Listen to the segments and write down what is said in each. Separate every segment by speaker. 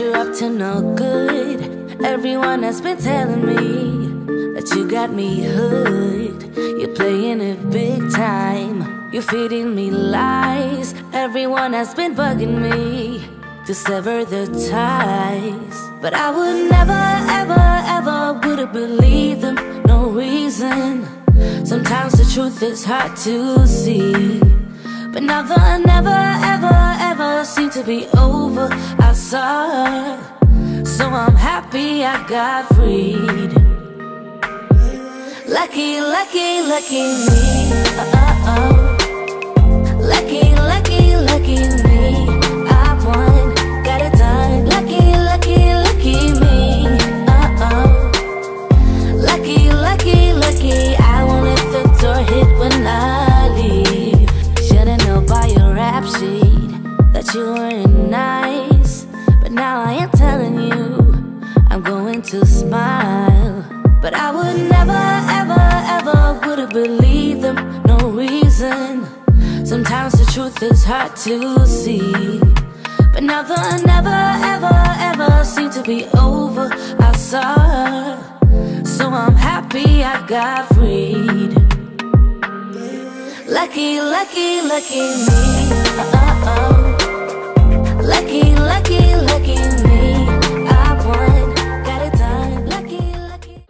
Speaker 1: you're up to no good. Everyone has been telling me that you got me hooked. You're playing it big time. You're feeding me lies. Everyone has been bugging me to sever the ties, but I would never, ever, ever would have believed them. No reason. Sometimes the truth is hard to see, but now the never, ever, ever seemed to be over. I saw her, so I'm happy I got freed. Lucky, lucky, lucky me. Lucky, lucky, lucky me. I won, got it done. Lucky, lucky, lucky me. Lucky, lucky, lucky. I won't let the door hit when I leave. Should've known by your rap sheet that you weren't nice, but now I am telling you I'm going to smile. But I would never, ever, ever would have believed them. No reason. Sometimes the truth is hard to see, but now the never, ever, ever seemed to be over. I saw her, so I'm happy I got freed. Lucky, lucky, lucky me. Lucky, lucky, lucky me. I won, got it done. Lucky, lucky.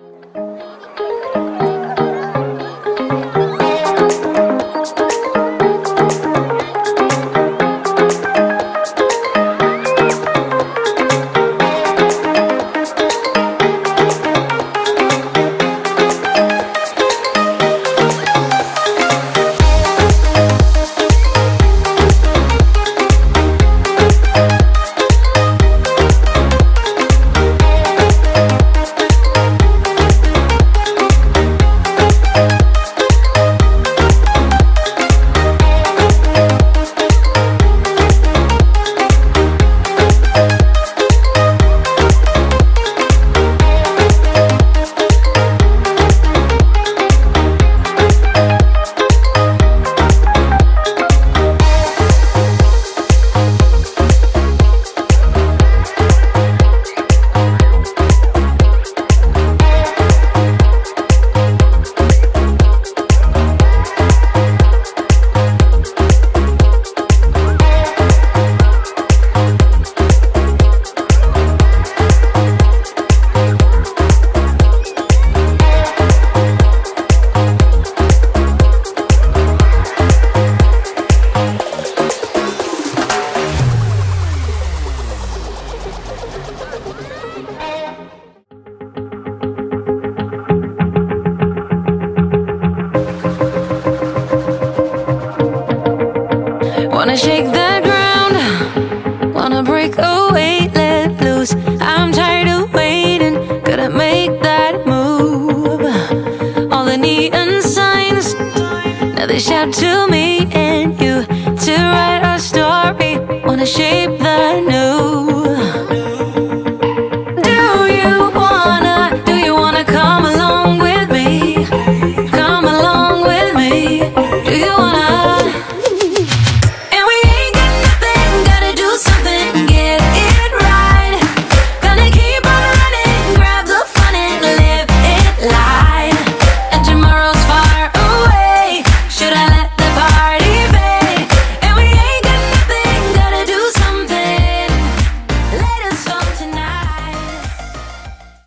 Speaker 2: Wanna shake the ground, wanna break away, let loose. I'm tired of waiting, gotta make that move. All the neon signs, now they shout to me and you to write our story. Wanna shape the news.